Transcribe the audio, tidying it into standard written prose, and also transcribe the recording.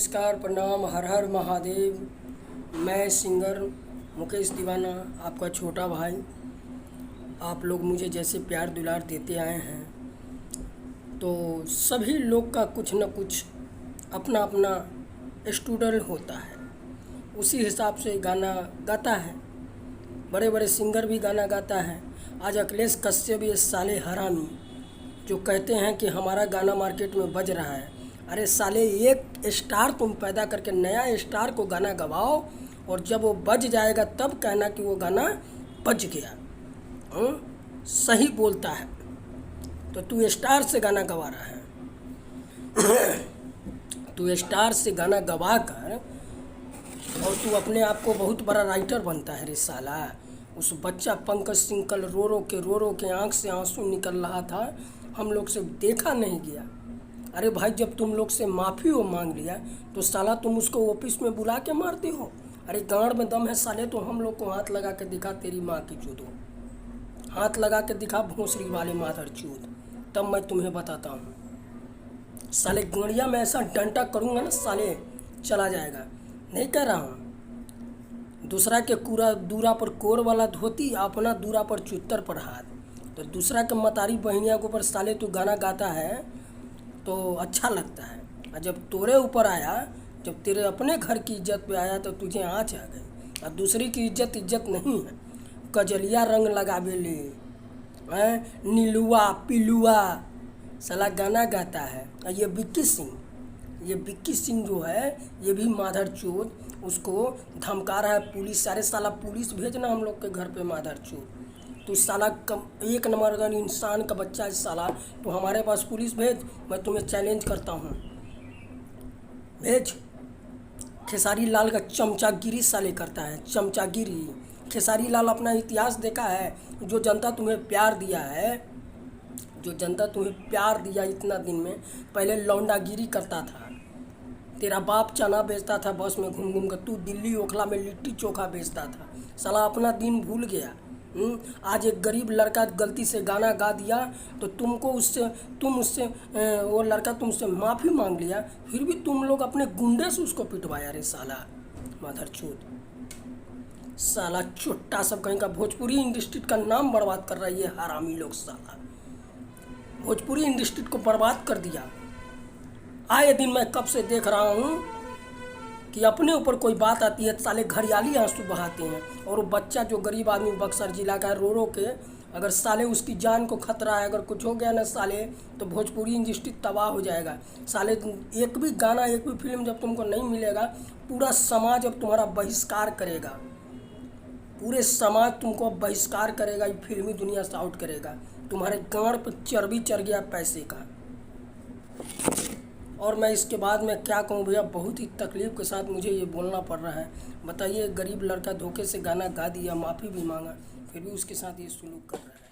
नमस्कार, प्रणाम, हर हर महादेव। मैं सिंगर मुकेश दीवाना, आपका छोटा भाई। आप लोग मुझे जैसे प्यार दुलार देते आए हैं, तो सभी लोग का कुछ न कुछ अपना अपना स्टूडेंट होता है, उसी हिसाब से गाना गाता है। बड़े बड़े सिंगर भी गाना गाता है। आज अखिलेश कश्यप ये साले हरामी जो कहते हैं कि हमारा गाना मार्केट में बज रहा है, अरे साले एक स्टार तुम पैदा करके नया स्टार को गाना गवाओ, और जब वो बज जाएगा तब कहना कि वो गाना बज गया। सही बोलता है। तो तू स्टार से गाना गवा रहा है तू स्टार से गाना गवा कर और तू अपने आप को बहुत बड़ा राइटर बनता है रे साला। उस बच्चा पंकज सिंह कल रो रो के आँख से आंसू निकल रहा था, हम लोग से देखा नहीं गया। अरे भाई, जब तुम लोग से माफ़ी हो मांग लिया तो साला तुम उसको ऑफिस में बुला के मारते हो। अरे गांड में दम है साले, तो हम लोग को हाथ लगा के दिखा तेरी माँ की चूदो, हाथ लगा के दिखा भोंसरी वाले माधर चूद, तब मैं तुम्हें बताता हूँ। साले गड़िया में ऐसा डंटा करूँगा ना साले चला जाएगा। नहीं कह रहा हूँ दूसरा के कूड़ा दूरा पर कोर वाला धोती, अपना दूरा पर चुत्तर पर हाथ। तो दूसरा के मतारी बहनिया के ऊपर साले तू गाना गाता है तो अच्छा लगता है, और जब तोरे ऊपर आया, जब तेरे अपने घर की इज्जत पे आया तो तुझे आँच आ गई। और दूसरी की इज्जत नहीं है। कजलिया रंग लगावे ले, नीलुआ पिलुआ साला गाना गाता है। और ये विक्की सिंह जो है, ये भी माधर चोद, उसको धमका रहा है पुलिस। सारे साला पुलिस भेजना हम लोग के घर पे माधर चोद। तो साला एक नंबर अगर इंसान का बच्चा है साला, तो हमारे पास पुलिस भेज। मैं तुम्हें चैलेंज करता हूँ, भेज। खेसारी लाल का चमचागिरी साले करता है, चमचागिरी। खेसारी लाल अपना इतिहास देखा है। जो जनता तुम्हें प्यार दिया है, जो जनता तुम्हें प्यार दिया इतना दिन में, पहले लौंडागिरी करता था। तेरा बाप चना बेचता था बस में घूम घूम कर, तू दिल्ली ओखला में लिट्टी चोखा बेचता था। साला अपना दिन भूल गया। आज एक गरीब लड़का गलती से गाना गा दिया तो तुम उससे वो लड़का तुमसे माफ़ी मांग लिया, फिर भी तुम लोग अपने गुंडे से उसको पिटवाया। रे साला माधरचोद, साला चुट्टा सब कहीं का भोजपुरी इंडस्ट्री का नाम बर्बाद कर रही है हरामी लोग। साला भोजपुरी इंडस्ट्री को बर्बाद कर दिया। आए दिन मैं कब से देख रहा हूँ कि अपने ऊपर कोई बात आती है साले घड़ियाली आंसू बहाते हैं। और वो बच्चा जो गरीब आदमी बक्सर जिला का रो के, अगर साले उसकी जान को खतरा है, अगर कुछ हो गया ना साले, तो भोजपुरी इंडस्ट्री तबाह हो जाएगा। साले एक भी गाना, एक भी फिल्म जब तुमको नहीं मिलेगा, पूरा समाज अब तुम्हारा बहिष्कार करेगा। पूरे समाज तुमको बहिष्कार करेगा, ये फिल्मी दुनिया से आउट करेगा। तुम्हारे गांड पर चर्बी चढ़ गया पैसे का। और मैं इसके बाद में क्या कहूँ भैया, बहुत ही तकलीफ़ के साथ मुझे ये बोलना पड़ रहा है। बताइए, गरीब लड़का धोखे से गाना गा दिया, माफ़ी भी मांगा, फिर भी उसके साथ ये सुलूक कर रहा है।